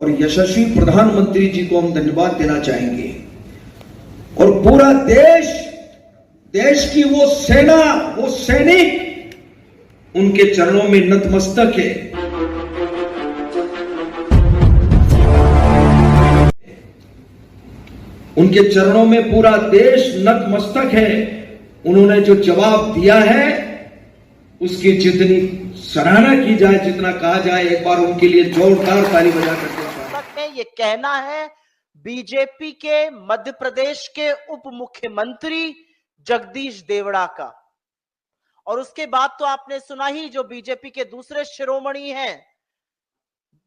और यशस्वी प्रधानमंत्री जी को हम धन्यवाद देना चाहेंगे। और पूरा देश की वो सेना, वो सैनिक उनके चरणों में नतमस्तक है। उनके चरणों में पूरा देश नतमस्तक है। उन्होंने जो जवाब दिया है उसकी जितनी सराहना की जाए, जितना कहा जाए, एक बार उनके लिए जोरदार ताली बजा करके ये कहना है बीजेपी के मध्य प्रदेश के उप मुख्यमंत्री जगदीश देवड़ा का। और उसके बाद तो आपने सुना ही, जो बीजेपी के दूसरे शिरोमणि हैं,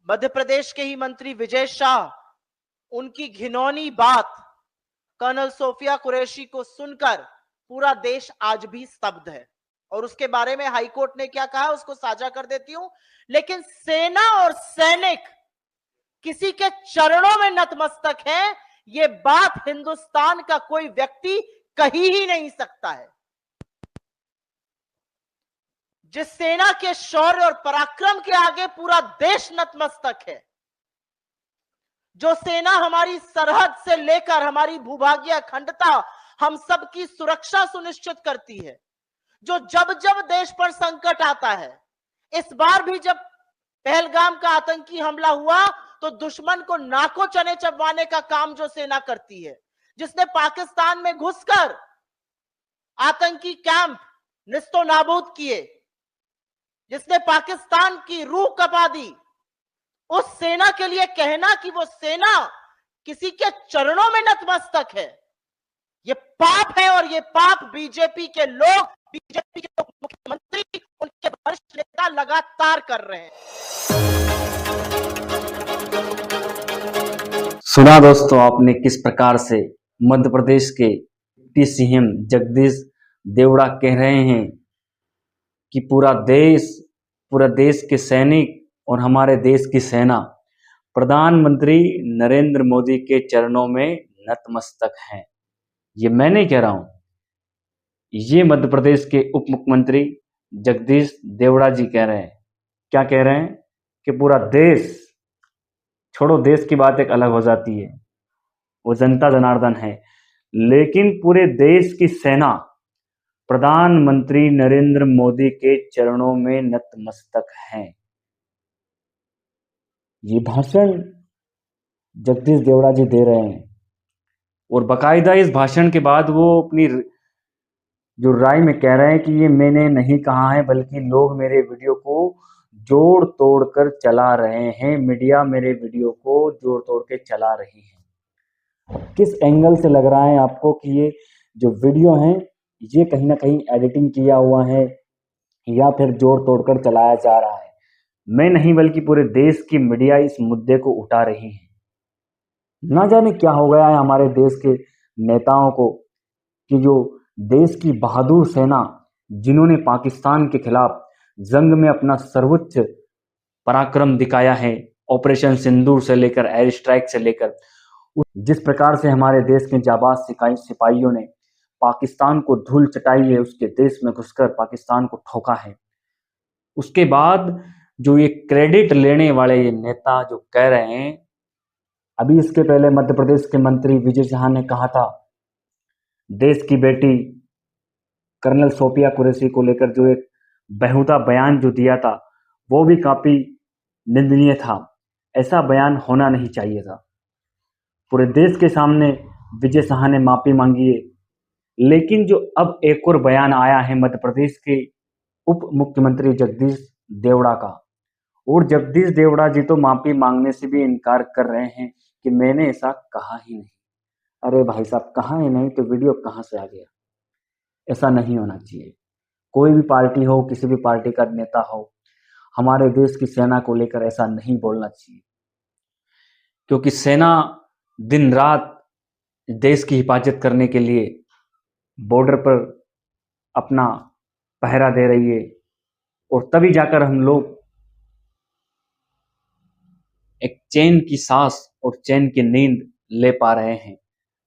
मध्य प्रदेश के ही मंत्री विजय शाह, उनकी घिनौनी बात कर्नल सोफिया कुरैशी को सुनकर पूरा देश आज भी स्तब्ध है। और उसके बारे में हाईकोर्ट ने क्या कहा उसको साझा कर देती हूं। लेकिन सेना और सैनिक किसी के चरणों में नतमस्तक है, यह बात हिंदुस्तान का कोई व्यक्ति कह ही नहीं सकता है। जिस सेना के शौर्य और पराक्रम के आगे पूरा देश नतमस्तक है, जो सेना हमारी सरहद से लेकर हमारी भूभागीय अखंडता, हम सबकी सुरक्षा सुनिश्चित करती है, जो जब जब देश पर संकट आता है, इस बार भी जब पहलगाम का आतंकी हमला हुआ तो दुश्मन को नाकों चने चबवाने का काम जो सेना करती है, जिसने पाकिस्तान में घुसकर आतंकी कैंप निस्तो नाबूद किए, जिसने पाकिस्तान की रूह कपा दी, उस सेना के लिए कहना कि वो सेना किसी के चरणों में नतमस्तक है, ये पाप है। और ये पाप बीजेपी के लोग, बीजेपी के मुख्यमंत्री, उनके वरिष्ठ नेता लगातार कर रहे हैं। सुना दोस्तों आपने किस प्रकार से मध्य प्रदेश के डिप्टी सीएम जगदीश देवड़ा कह रहे हैं कि पूरा देश के सैनिक और हमारे देश की सेना प्रधानमंत्री नरेंद्र मोदी के चरणों में नतमस्तक हैं। ये मैं नहीं कह रहा हूं, ये मध्य प्रदेश के उप मुख्यमंत्री जगदीश देवड़ा जी कह रहे हैं। क्या कह रहे हैं कि पूरा देश, छोड़ो देश की बात एक अलग हो जाती है, वो जनता जनार्दन है, लेकिन पूरे देश की सेना प्रधानमंत्री नरेंद्र मोदी के चरणों में नतमस्तक है। ये भाषण जगदीश देवड़ा जी दे रहे हैं और बाकायदा इस भाषण के बाद वो अपनी जो राय में कह रहे हैं कि ये मैंने नहीं कहा है, बल्कि लोग मेरे वीडियो को जोड़ तोड़ कर चला रहे हैं, मीडिया मेरे वीडियो को जोड़ तोड़ के चला रही है। किस एंगल से लग रहा है आपको कि ये जो वीडियो है ये कहीं ना कहीं एडिटिंग किया हुआ है या फिर जोड़ तोड़ कर चलाया जा रहा है? मैं नहीं, बल्कि पूरे देश की मीडिया इस मुद्दे को उठा रही है। ना जाने क्या हो गया है हमारे देश के नेताओं को कि जो देश की बहादुर सेना, जिन्होंने पाकिस्तान के खिलाफ जंग में अपना सर्वोच्च पराक्रम दिखाया है, ऑपरेशन सिंदूर से लेकर एयर स्ट्राइक से लेकर, जिस प्रकार से हमारे देश के जाबाज सिपाहियों ने पाकिस्तान को धूल चटाई है, उसके देश में घुसकर पाकिस्तान को ठोका है, उसके बाद जो ये क्रेडिट लेने वाले ये नेता जो कह रहे हैं, अभी इसके पहले मध्य प्रदेश के मंत्री विजय शाह ने कहा था देश की बेटी कर्नल सोफिया कुरैशी को लेकर जो एक बेहुदा बयान जो दिया था वो भी काफी निंदनीय था, ऐसा बयान होना नहीं चाहिए था। पूरे देश के सामने विजय शाह ने माफी मांगी है, लेकिन जो अब एक और बयान आया है मध्य प्रदेश के उप मुख्यमंत्री जगदीश देवड़ा का, और जगदीश देवड़ा जी तो माफी मांगने से भी इनकार कर रहे हैं कि मैंने ऐसा कहा ही नहीं। अरे भाई साहब, कहा ही नहीं तो वीडियो कहां से आ गया? ऐसा नहीं होना चाहिए। कोई भी पार्टी हो, किसी भी पार्टी का नेता हो, हमारे देश की सेना को लेकर ऐसा नहीं बोलना चाहिए, क्योंकि सेना दिन रात देश की हिफाजत करने के लिए बॉर्डर पर अपना पहरा दे रही है, और तभी जाकर हम लोग एक चैन की सांस और चैन की नींद ले पा रहे हैं।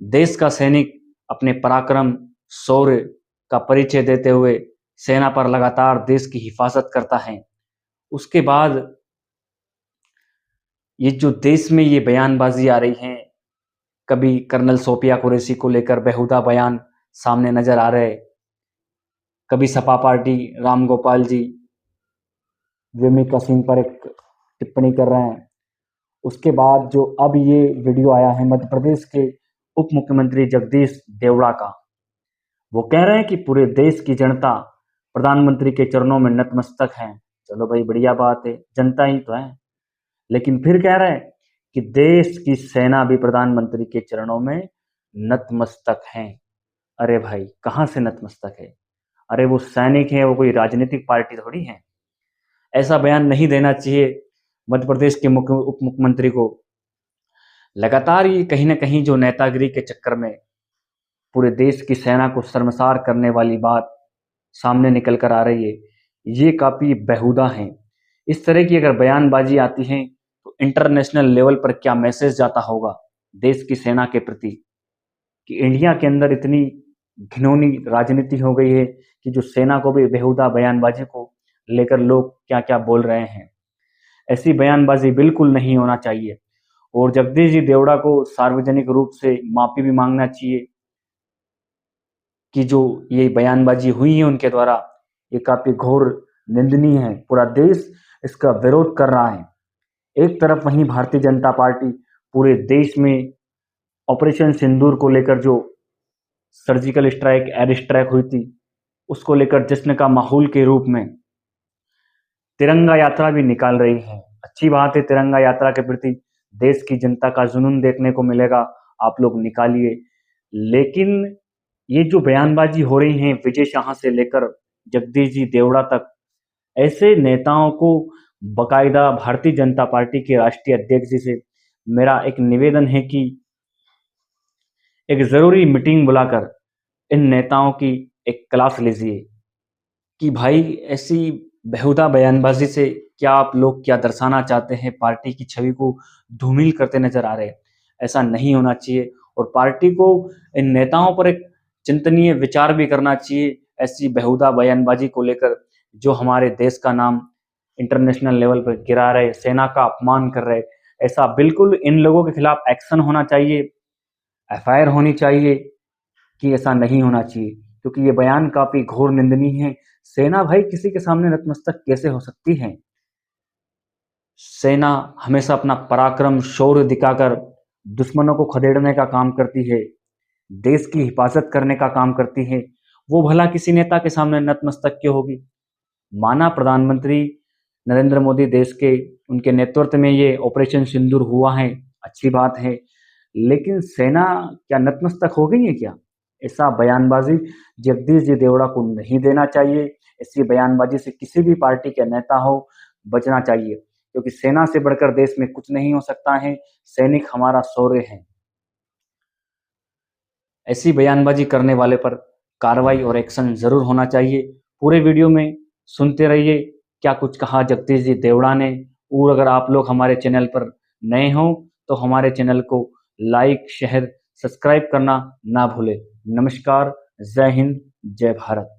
देश का सैनिक अपने पराक्रम, शौर्य का परिचय देते हुए सेना पर लगातार देश की हिफाजत करता है। उसके बाद ये जो देश में ये बयानबाजी आ रही है, कभी कर्नल सोफिया कुरैशी को लेकर बेहुदा बयान सामने नजर आ रहे, कभी सपा पार्टी राम गोपाल जी वेमी कसीम पर एक टिप्पणी कर रहे हैं। उसके बाद जो अब ये वीडियो आया है मध्य प्रदेश के उप मुख्यमंत्री जगदीश देवड़ा का, वो कह रहे हैं कि पूरे देश की जनता प्रधानमंत्री के चरणों में नतमस्तक है। चलो भाई, बढ़िया बात है, जनता ही तो है। लेकिन फिर कह रहे हैं कि देश की सेना भी प्रधानमंत्री के चरणों में नतमस्तक है। अरे भाई, कहाँ से नतमस्तक है? अरे वो सैनिक है, वो कोई राजनीतिक पार्टी थोड़ी है। ऐसा बयान नहीं देना चाहिए मध्य प्रदेश के उप मुख्यमंत्री को। लगातार ये कहीं ना कहीं जो नेतागिरी के चक्कर में पूरे देश की सेना को शर्मसार करने वाली बात सामने निकल कर आ रही है, ये काफी बेहुदा है। इस तरह की अगर बयानबाजी आती है तो इंटरनेशनल लेवल पर क्या मैसेज जाता होगा देश की सेना के प्रति, कि इंडिया के अंदर इतनी घिनौनी राजनीति हो गई है कि जो सेना को भी बेहुदा बयानबाजी को लेकर लोग क्या क्या बोल रहे हैं। ऐसी बयानबाजी बिल्कुल नहीं होना चाहिए और जगदीश जी देवड़ा को सार्वजनिक रूप से माफी भी मांगना चाहिए कि जो ये बयानबाजी हुई है उनके द्वारा, ये काफी घोर निंदनीय है। पूरा देश इसका विरोध कर रहा है। एक तरफ वहीं भारतीय जनता पार्टी पूरे देश में ऑपरेशन सिंदूर को लेकर जो सर्जिकल स्ट्राइक, एयर स्ट्राइक हुई थी, उसको लेकर जश्न का माहौल के रूप में तिरंगा यात्रा भी निकाल रही है। अच्छी बात है, तिरंगा यात्रा के प्रति देश की जनता का जुनून देखने को मिलेगा, आप लोग निकालिए। लेकिन ये जो बयानबाजी हो रही है विजय शाह से लेकर जगदीश जी देवड़ा तक, ऐसे नेताओं को बकायदा भारतीय जनता पार्टी के राष्ट्रीय अध्यक्ष जी से मेरा एक निवेदन है कि एक जरूरी मीटिंग बुलाकर इन नेताओं की एक क्लास लीजिए कि भाई ऐसी बेहुदा बयानबाजी से क्या आप लोग क्या दर्शाना चाहते हैं, पार्टी की छवि को धूमिल करते नजर आ रहे हैं। ऐसा नहीं होना चाहिए और पार्टी को इन नेताओं पर एक चिंतनीय विचार भी करना चाहिए ऐसी बेहुदा बयानबाजी को लेकर, जो हमारे देश का नाम इंटरनेशनल लेवल पर गिरा रहे, सेना का अपमान कर रहे। ऐसा बिल्कुल इन लोगों के खिलाफ एक्शन होना चाहिए, एफआईआर होनी चाहिए कि ऐसा नहीं होना चाहिए, क्योंकि ये बयान काफी घोर निंदनीय है। सेना भाई किसी के सामने नतमस्तक कैसे हो सकती है? सेना हमेशा अपना पराक्रम, शौर्य दिखाकर दुश्मनों को खदेड़ने का काम करती है, देश की हिफाजत करने का काम करती है। वो भला किसी नेता के सामने नतमस्तक क्यों होगी? माना प्रधानमंत्री नरेंद्र मोदी देश के, उनके नेतृत्व में ये ऑपरेशन सिंदूर हुआ है, अच्छी बात है, लेकिन सेना क्या नतमस्तक हो गई है क्या? ऐसा बयानबाजी जगदीश जी देवड़ा को नहीं देना चाहिए। ऐसी बयानबाजी से किसी भी पार्टी के नेता हो बचना चाहिए, क्योंकि सेना से बढ़कर देश में कुछ नहीं हो सकता है। सैनिक हमारा शौर्य है। ऐसी बयानबाजी करने वाले पर कार्रवाई और एक्शन जरूर होना चाहिए। पूरे वीडियो में सुनते रहिए क्या कुछ कहा जगदीश जी देवड़ा ने। और अगर आप लोग हमारे चैनल पर नए हो तो हमारे चैनल को लाइक, शेयर, सब्सक्राइब करना ना भूले। नमस्कार, जय हिंद, जय भारत।